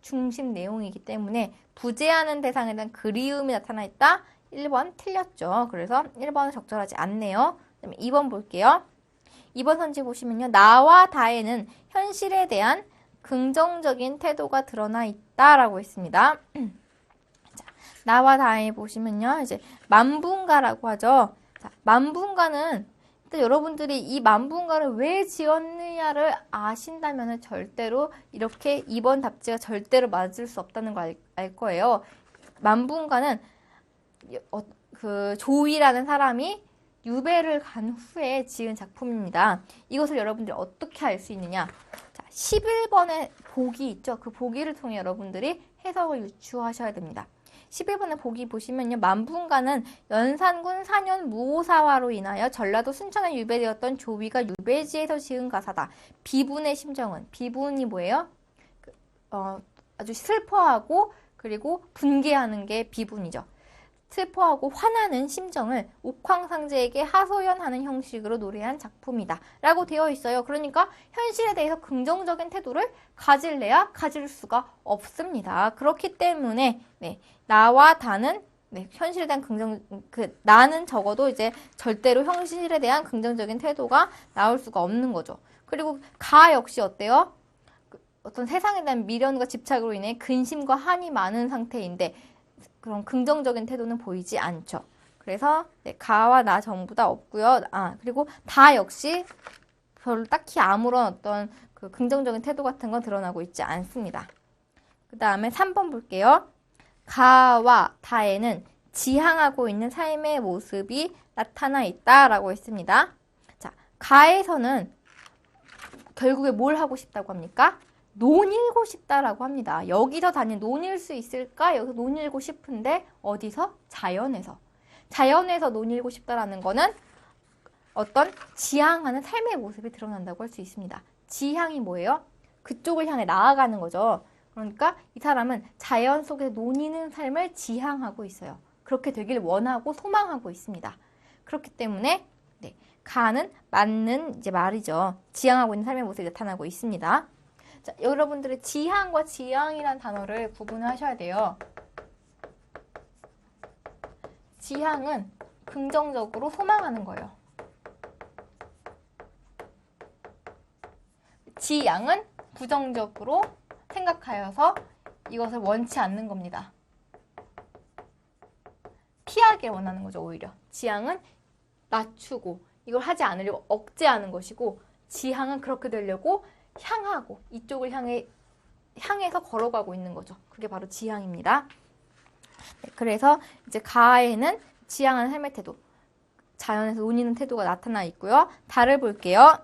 중심 내용이기 때문에 부재하는 대상에 대한 그리움이 나타나 있다. 1번 틀렸죠. 그래서 1번은 적절하지 않네요. 그다음에 2번 볼게요. 2번 선지 보시면요. 나와 다에는 현실에 대한 긍정적인 태도가 드러나 있다라고 있습니다. 자, 나와 다에 보시면요. 이제 만분가라고 하죠. 자, 만분가는 일단 여러분들이 이 만분가를 왜 지었느냐를 아신다면 절대로 이렇게 2번 답지가 절대로 맞을 수 없다는 걸 알 거예요. 만분가는 그 조이라는 사람이 유배를 간 후에 지은 작품입니다. 이것을 여러분들이 어떻게 알 수 있느냐? 자, 11번의 보기 있죠? 그 보기를 통해 여러분들이 해석을 유추하셔야 됩니다. 11번의 보기 보시면요. 만분가는 연산군 4년 무오사화로 인하여 전라도 순천에 유배되었던 조위가 유배지에서 지은 가사다. 비분의 심정은, 비분이 뭐예요? 아주 슬퍼하고 그리고 분개하는 게 비분이죠. 슬퍼하고 화나는 심정을 옥황상제에게 하소연하는 형식으로 노래한 작품이다 라고 되어 있어요. 그러니까 현실에 대해서 긍정적인 태도를 가질래야 가질 수가 없습니다. 그렇기 때문에 나와 다는 현실에 대한 나는 적어도 이제 절대로 현실에 대한 긍정적인 태도가 나올 수가 없는 거죠. 그리고 가 역시 어때요? 어떤 세상에 대한 미련과 집착으로 인해 근심과 한이 많은 상태인데 그런 긍정적인 태도는 보이지 않죠. 그래서 가와 나 전부 다 없고요. 그리고 다 역시 별로 딱히 아무런 어떤 그 긍정적인 태도 같은 건 드러나고 있지 않습니다. 그 다음에 3번 볼게요. 가와 다에는 지향하고 있는 삶의 모습이 나타나 있다라고 했습니다. 자, 가에서는 결국에 뭘 하고 싶다고 합니까? 논일고 싶다라고 합니다. 여기서 단연 논일 수 있을까? 여기서 논일고 싶은데 어디서? 자연에서. 자연에서 논일고 싶다라는 거는 어떤 지향하는 삶의 모습이 드러난다고 할 수 있습니다. 지향이 뭐예요? 그쪽을 향해 나아가는 거죠. 그러니까 이 사람은 자연 속에 논이는 삶을 지향하고 있어요. 그렇게 되길 원하고 소망하고 있습니다. 그렇기 때문에 가는 맞는 이제 말이죠. 지향하고 있는 삶의 모습이 나타나고 있습니다. 자, 여러분들의 지향과 지향이라는 단어를 구분하셔야 돼요. 지향은 긍정적으로 소망하는 거예요. 지향은 부정적으로 생각하여서 이것을 원치 않는 겁니다. 피하길 원하는 거죠, 오히려. 지향은 낮추고 이걸 하지 않으려고 억제하는 것이고, 지향은 그렇게 되려고 향하고 이쪽을 향해서 걸어가고 있는 거죠. 그게 바로 지향입니다. 그래서 이제 가에는 지향하는 삶의 태도, 자연에서 논이는 태도가 나타나 있고요. 다를 볼게요.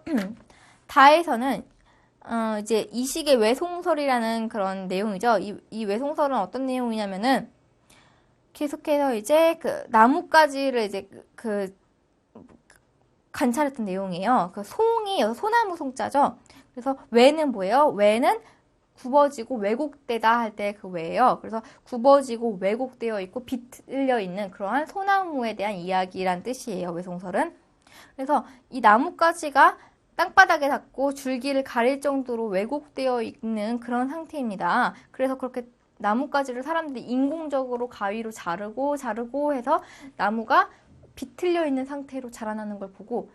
다에서는 이제 이 식의 외송설이라는 그런 내용이죠. 이 외송설은 어떤 내용이냐면은 계속해서 이제 그 나뭇가지를 이제 관찰했던 내용이에요. 그 송이 소나무 송자죠. 그래서 외는 뭐예요? 외는 굽어지고 왜곡되다 할 때 그 외예요. 그래서 굽어지고 왜곡되어 있고 비틀려 있는 그러한 소나무에 대한 이야기란 뜻이에요. 외송설은. 그래서 이 나뭇가지가 땅바닥에 닿고 줄기를 가릴 정도로 왜곡되어 있는 그런 상태입니다. 그래서 그렇게 나뭇가지를 사람들이 인공적으로 가위로 자르고 해서 나무가 비틀려 있는 상태로 자라나는 걸 보고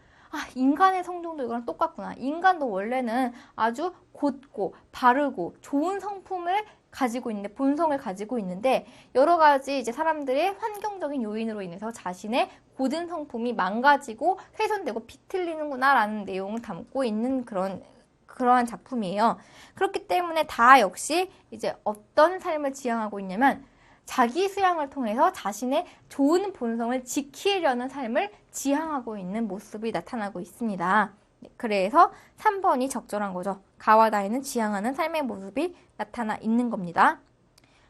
인간의 성정도 이거랑 똑같구나. 인간도 원래는 아주 곧고 바르고 좋은 성품을 가지고 있는데, 본성을 가지고 있는데 여러 가지 이제 사람들의 환경적인 요인으로 인해서 자신의 고든 성품이 망가지고 훼손되고 비틀리는구나라는 내용을 담고 있는 그러한 작품이에요. 그렇기 때문에 다 역시 이제 어떤 삶을 지향하고 있냐면 자기 수양을 통해서 자신의 좋은 본성을 지키려는 삶을 지향하고 있는 모습이 나타나고 있습니다. 그래서 3번이 적절한 거죠. 가와 다에는 지향하는 삶의 모습이 나타나 있는 겁니다.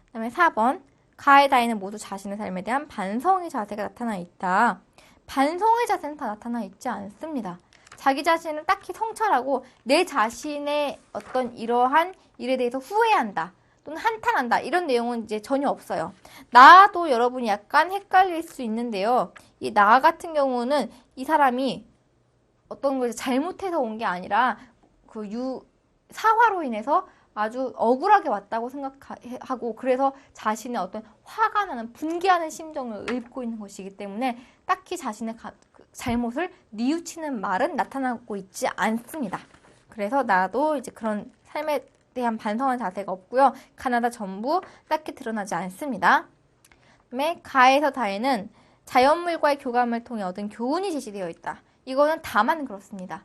그 다음에 4번, 가의 다에는 모두 자신의 삶에 대한 반성의 자세가 나타나 있다. 반성의 자세는 다 나타나 있지 않습니다. 자기 자신을 딱히 성찰하고 내 자신의 어떤 이러한 일에 대해서 후회한다. 또는 한탄한다 이런 내용은 이제 전혀 없어요. 나도 여러분이 약간 헷갈릴 수 있는데요. 이 나 같은 경우는 이 사람이 어떤 걸 잘못해서 온 게 아니라 사화로 인해서 아주 억울하게 왔다고 생각하고 그래서 자신의 어떤 화가 나는 분개하는 심정을 읊고 있는 것이기 때문에 딱히 자신의 잘못을 뉘우치는 말은 나타나고 있지 않습니다. 그래서 나도 이제 그런 삶에 대한 반성하는 자세가 없고요. 가나다 전부 딱히 드러나지 않습니다. 그다음에 가에서 다에는 자연물과의 교감을 통해 얻은 교훈이 제시되어 있다. 이거는 다만 그렇습니다.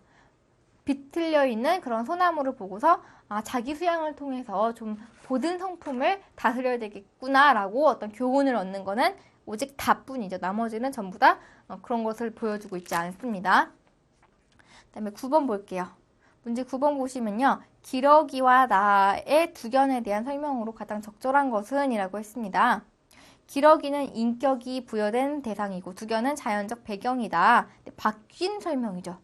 비틀려 있는 그런 소나무를 보고서 자기 수양을 통해서 좀 보든 성품을 다스려야 되겠구나라고 어떤 교훈을 얻는 거는 오직 다뿐이죠. 나머지는 전부 다 그런 것을 보여주고 있지 않습니다. 그 다음에 9번 볼게요. 문제 9번 보시면요. 기러기와 나의 두견에 대한 설명으로 가장 적절한 것은 이라고 했습니다. 기러기는 인격이 부여된 대상이고 두견은 자연적 배경이다. 바뀐 설명이죠.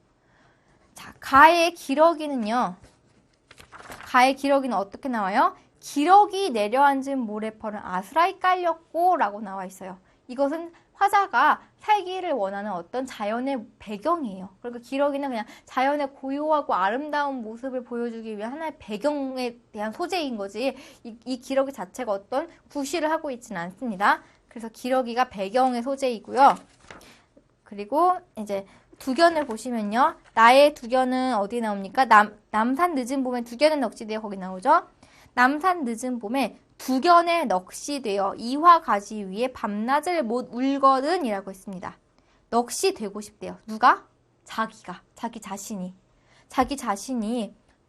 자, 가의 기러기는 어떻게 나와요? 기러기 내려앉은 모래펄은 아스라이 깔렸고 라고 나와 있어요. 이것은 화자가 살기를 원하는 어떤 자연의 배경이에요. 그러니까 기러기는 그냥 자연의 고요하고 아름다운 모습을 보여주기 위한 하나의 배경에 대한 소재인 거지 이 기러기 자체가 어떤 구실을 하고 있지는 않습니다. 그래서 기러기가 배경의 소재이고요. 그리고 이제 두견을 보시면요. 나의 두견은 어디 나옵니까? 남산 늦은 봄에 두견에 넋이되어 거기 나오죠. 남산 늦은 봄에 두견에 넋이되어 이화 가지 위에 밤낮을 못 울거든 이라고 했습니다. 넋이 되고 싶대요. 누가? 자기 자신이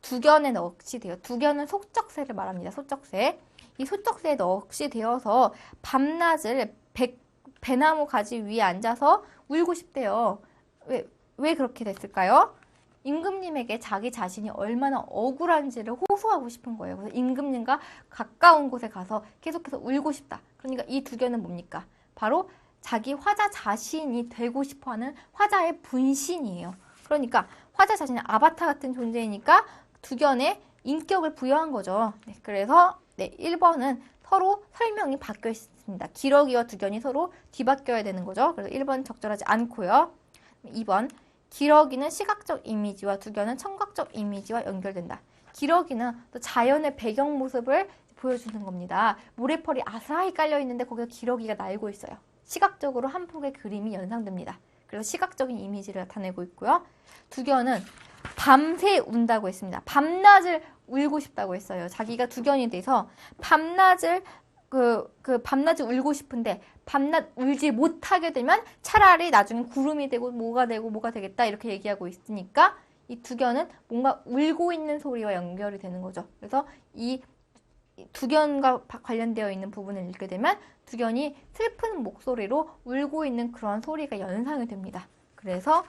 두견에 넋이 돼요. 두견은 소쩍새를 말합니다. 소쩍새. 이 소쩍새에 넋이 되어서 밤낮을 배나무 가지 위에 앉아서 울고 싶대요. 왜 그렇게 됐을까요? 임금님에게 자기 자신이 얼마나 억울한지를 호소하고 싶은 거예요. 그래서 임금님과 가까운 곳에 가서 계속해서 울고 싶다. 그러니까 이 두견은 뭡니까? 바로 자기 화자 자신이 되고 싶어하는 화자의 분신이에요. 그러니까 화자 자신은 아바타 같은 존재이니까 두견에 인격을 부여한 거죠. 네, 그래서 1번은 서로 설명이 바뀌어 있습니다. 기러기와 두견이 서로 뒤바뀌어야 되는 거죠. 그래서 1번 적절하지 않고요. 2번 기러기는 시각적 이미지와 두견은 청각적 이미지와 연결된다. 기러기는 또 자연의 배경 모습을 보여주는 겁니다. 모래펄이 아스라이 깔려 있는데 거기서 기러기가 날고 있어요. 시각적으로 한 폭의 그림이 연상됩니다. 그래서 시각적인 이미지를 나타내고 있고요. 두견은 밤새 운다고 했습니다. 밤낮을 울고 싶다고 했어요. 자기가 두견이 돼서 밤낮을 밤낮을 울고 싶은데 밤낮 울지 못하게 되면 차라리 나중에 구름이 되고 뭐가 되겠다 이렇게 얘기하고 있으니까 이 두견은 뭔가 울고 있는 소리와 연결이 되는 거죠. 그래서 이 두견과 관련되어 있는 부분을 읽게 되면 두견이 슬픈 목소리로 울고 있는 그런 소리가 연상이 됩니다. 그래서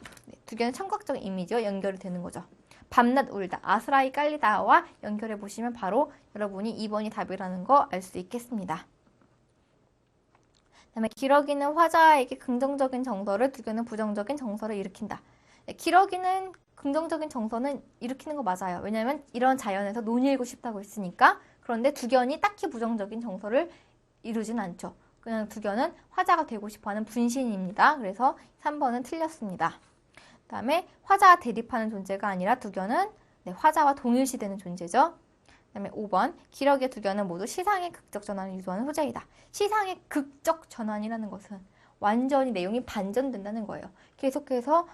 두견은 청각적 이미지와 연결이 되는 거죠. 밤낮 울다, 아스라이 깔리다와 연결해 보시면 바로 여러분이 2번이 답이라는 거 알 수 있겠습니다. 그다음에 기러기는 화자에게 긍정적인 정서를, 두견은 부정적인 정서를 일으킨다. 기러기는 긍정적인 정서는 일으키는 거 맞아요. 왜냐하면 이런 자연에서 논일고 싶다고 했으니까. 그런데 두견이 딱히 부정적인 정서를 이루진 않죠. 그냥 두견은 화자가 되고 싶어하는 분신입니다. 그래서 3번은 틀렸습니다. 그 다음에 화자와 대립하는 존재가 아니라 두견은 화자와 동일시되는 존재죠. 그 다음에 5번 기러기의 두견은 모두 시상의 극적 전환을 유도하는 소재이다. 시상의 극적 전환이라는 것은 완전히 내용이 반전된다는 거예요. 계속해서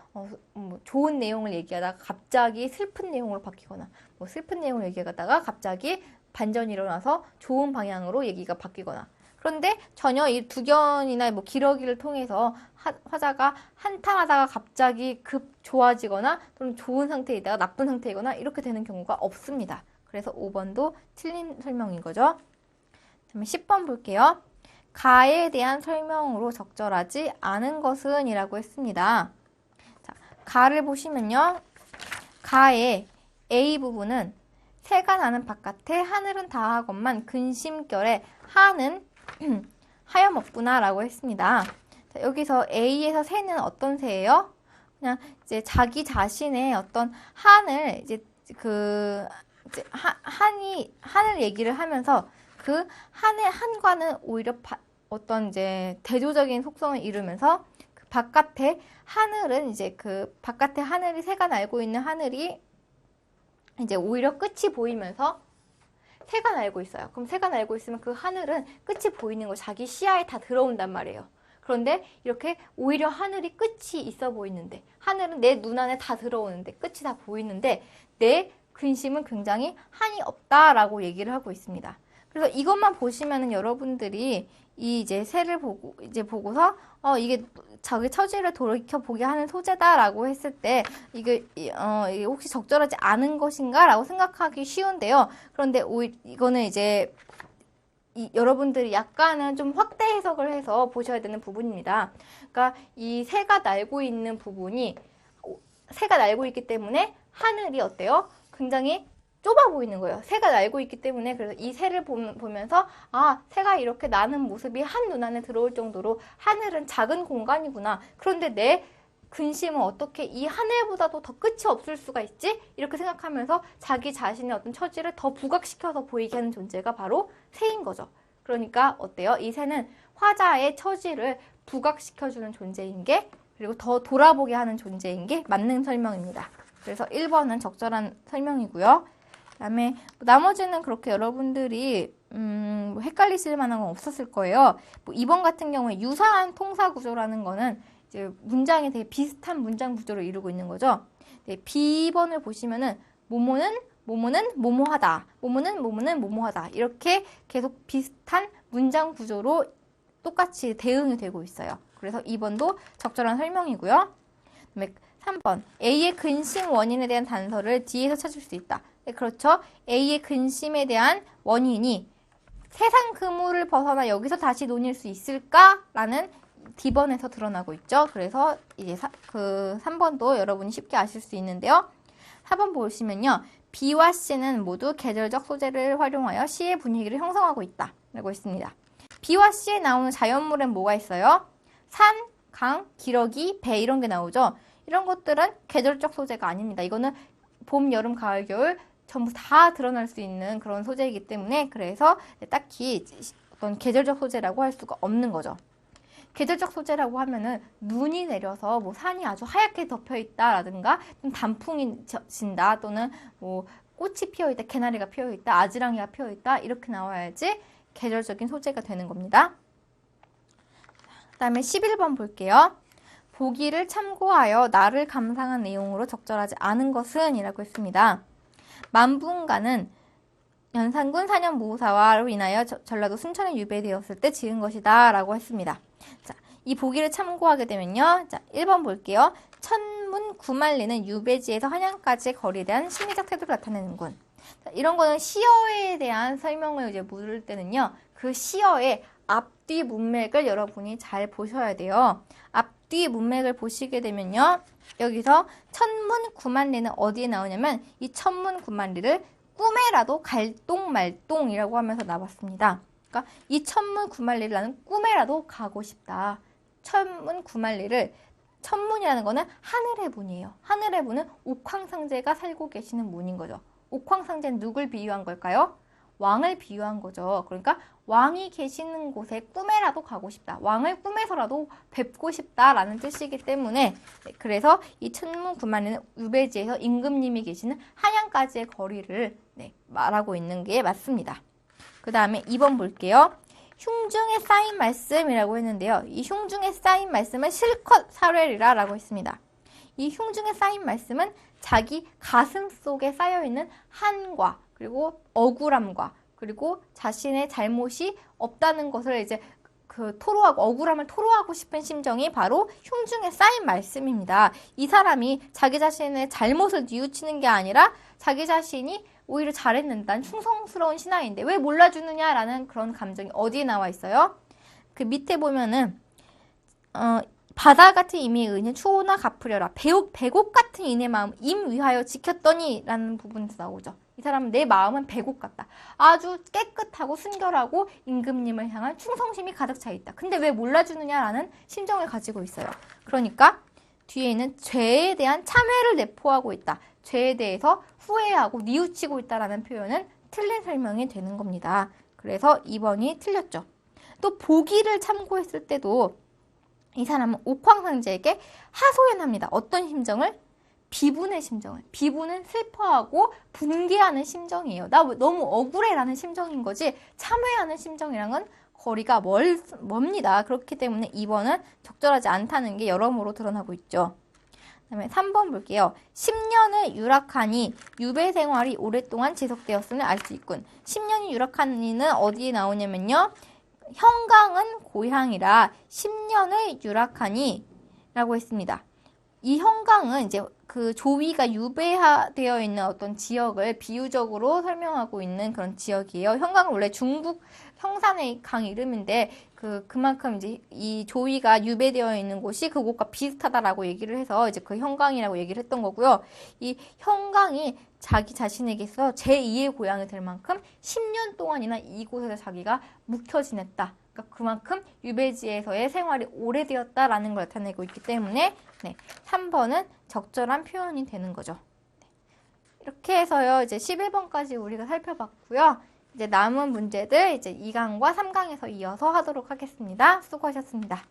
좋은 내용을 얘기하다가 갑자기 슬픈 내용으로 바뀌거나 슬픈 내용을 얘기하다가 갑자기 반전이 일어나서 좋은 방향으로 얘기가 바뀌거나 그런데 전혀 이 두견이나 기러기를 통해서 화자가 한탄하다가 갑자기 급 좋아지거나 또는 좋은 상태이다가 나쁜 상태이거나 이렇게 되는 경우가 없습니다. 그래서 5번도 틀린 설명인 거죠. 그다음에 10번 볼게요. 가에 대한 설명으로 적절하지 않은 것은 이라고 했습니다. 자, 가를 보시면요. 가의 A 부분은 새가 나는 바깥에 하늘은 다하건만 근심결에 하는 하염없구나 라고 했습니다. 자, 여기서 A에서 새는 어떤 새예요? 그냥 이제 자기 자신의 어떤 한을 하늘 얘기를 하면서 그 한과는 오히려 어떤 이제 대조적인 속성을 이루면서 그 바깥에 하늘은 이제 그 바깥에 하늘이 새가 날고 있는 하늘이 이제 오히려 끝이 보이면서 새가 날고 있어요. 그럼 새가 날고 있으면 그 하늘은 끝이 보이는 거 자기 시야에 다 들어온단 말이에요. 그런데 이렇게 오히려 하늘이 끝이 있어 보이는데 하늘은 내 눈 안에 다 들어오는데 끝이 다 보이는데 내 근심은 굉장히 한이 없다라고 얘기를 하고 있습니다. 그래서 이것만 보시면은 여러분들이 이 이제 새를 보고서 이게 자기 처지를 돌이켜 보게 하는 소재다라고 했을 때 이게 혹시 적절하지 않은 것인가라고 생각하기 쉬운데요. 그런데 이거는 이제 여러분들이 약간은 좀 확대 해석을 해서 보셔야 되는 부분입니다. 그러니까 이 새가 날고 있는 부분이 새가 날고 있기 때문에 하늘이 어때요? 굉장히 좁아 보이는 거예요. 새가 날고 있기 때문에. 그래서 이 새를 보면서 새가 이렇게 나는 모습이 한 눈 안에 들어올 정도로 하늘은 작은 공간이구나. 그런데 내 근심은 어떻게 이 하늘보다도 더 끝이 없을 수가 있지? 이렇게 생각하면서 자기 자신의 어떤 처지를 더 부각시켜서 보이게 하는 존재가 바로 새인 거죠. 그러니까 어때요? 이 새는 화자의 처지를 부각시켜주는 존재인 게, 그리고 더 돌아보게 하는 존재인 게 맞는 설명입니다. 그래서 1번은 적절한 설명이고요. 그 다음에 나머지는 그렇게 여러분들이 헷갈리실 만한 건 없었을 거예요. 2번 같은 경우에 유사한 통사 구조라는 거는 이제 문장이 되게 비슷한 문장 구조를 이루고 있는 거죠. 네, B번을 보시면은 모모는 모모하다, 모모는 모모하다 이렇게 계속 비슷한 문장 구조로 똑같이 대응이 되고 있어요. 그래서 2번도 적절한 설명이고요. 그다음에 3번 A의 근심 원인에 대한 단서를 D에서 찾을 수 있다. 네, 그렇죠. A의 근심에 대한 원인이 세상 그물을 벗어나 여기서 다시 논일 수 있을까라는 D번에서 드러나고 있죠. 그래서 이제 3번도 여러분이 쉽게 아실 수 있는데요. 4번 보시면요. B와 C는 모두 계절적 소재를 활용하여 시의 분위기를 형성하고 있다. 라고 있습니다. B와 C에 나오는 자연물엔 뭐가 있어요? 산, 강, 기러기, 배 이런 게 나오죠. 이런 것들은 계절적 소재가 아닙니다. 이거는 봄, 여름, 가을, 겨울 전부 다 드러날 수 있는 그런 소재이기 때문에 그래서 딱히 어떤 계절적 소재라고 할 수가 없는 거죠. 계절적 소재라고 하면은 눈이 내려서 뭐 산이 아주 하얗게 덮여 있다라든가 좀 단풍이 진다 또는 뭐 꽃이 피어 있다, 개나리가 피어 있다, 아지랑이가 피어 있다 이렇게 나와야지 계절적인 소재가 되는 겁니다. 그 다음에 11번 볼게요. 보기를 참고하여 나를 감상한 내용으로 적절하지 않은 것은 이라고 했습니다. 만분가는 연산군 사년모사화로 인하여 전라도 순천에 유배되었을 때 지은 것이다 라고 했습니다. 자, 이 보기를 참고하게 되면요. 자, 1번 볼게요. 천문 구만리는 유배지에서 한양까지의 거리에 대한 심리적 태도를 나타내는군. 자, 이런 거는 시어에 대한 설명을 이제 물을 때는요. 그 시어의 앞뒤 문맥을 여러분이 잘 보셔야 돼요. 앞뒤 문맥을 보시게 되면요. 여기서 천문 구만리는 어디에 나오냐면 이 천문 구만리를 꿈에라도 갈똥말똥이라고 하면서 나왔습니다. 그러니까 이 천문 구만리를 나는 꿈에라도 가고 싶다. 천문 구만리를 천문이라는 거는 하늘의 문이에요. 하늘의 문은 옥황상제가 살고 계시는 문인 거죠. 옥황상제는 누굴 비유한 걸까요? 왕을 비유한 거죠. 그러니까 왕이 계시는 곳에 꿈에라도 가고 싶다. 왕을 꿈에서라도 뵙고 싶다라는 뜻이기 때문에 그래서 이 천문 구만리는 유배지에서 임금님이 계시는 한양까지의 거리를 말하고 있는 게 맞습니다. 그 다음에 2번 볼게요. 흉중에 쌓인 말씀이라고 했는데요. 이 흉중에 쌓인 말씀은 실컷 사뢰리라 라고 했습니다. 이 흉중에 쌓인 말씀은 자기 가슴 속에 쌓여있는 한과 그리고 억울함과 그리고 자신의 잘못이 없다는 것을 이제 억울함을 토로하고 싶은 심정이 바로 흉중에 쌓인 말씀입니다. 이 사람이 자기 자신의 잘못을 뉘우치는 게 아니라 자기 자신이 오히려 잘했는다는 충성스러운 신하인데 왜 몰라주느냐라는 그런 감정이 어디에 나와 있어요? 그 밑에 보면은 바다 같은 이미의 의는 추호나 갚으려라. 배곡 같은 이내 마음 임 위하여 지켰더니 라는 부분에서 나오죠. 이 사람은 내 마음은 배곡 같다. 아주 깨끗하고 순결하고 임금님을 향한 충성심이 가득 차 있다. 근데 왜 몰라주느냐라는 심정을 가지고 있어요. 그러니까 뒤에는 죄에 대한 참회를 내포하고 있다. 죄에 대해서 후회하고 뉘우치고 있다라는 표현은 틀린 설명이 되는 겁니다. 그래서 2번이 틀렸죠. 또 보기를 참고했을 때도 이 사람은 옥황상제에게 하소연합니다. 어떤 심정을? 비분의 심정을. 비분은 슬퍼하고 분개하는 심정이에요. 나 너무 억울해라는 심정인 거지 참회하는 심정이랑은 거리가 멉니다. 그렇기 때문에 2번은 적절하지 않다는 게 여러모로 드러나고 있죠. 그 다음에 3번 볼게요. 10년을 유락하니 유배 생활이 오랫동안 지속되었음을 알 수 있군. 10년이 유락하니는 어디에 나오냐면요. 형강은 고향이라 10년을 유락하니 라고 했습니다. 이 형강은 이제 그 조위가 유배되어 있는 어떤 지역을 비유적으로 설명하고 있는 그런 지역이에요. 형강은 원래 중국 형산의 강 이름인데 그만큼 이제 이 조위가 유배되어 있는 곳이 그곳과 비슷하다라고 얘기를 해서 이제 그 형강이라고 얘기를 했던 거고요. 이 형강이 자기 자신에게서 제2의 고향이 될 만큼 10년 동안이나 이곳에서 자기가 묵혀 지냈다. 그러니까 그만큼 유배지에서의 생활이 오래되었다라는 걸 나타내고 있기 때문에 3번은 적절한 표현이 되는 거죠. 이렇게 해서요. 이제 11번까지 우리가 살펴봤고요. 이제 남은 문제들 이제 2강과 3강에서 이어서 하도록 하겠습니다. 수고하셨습니다.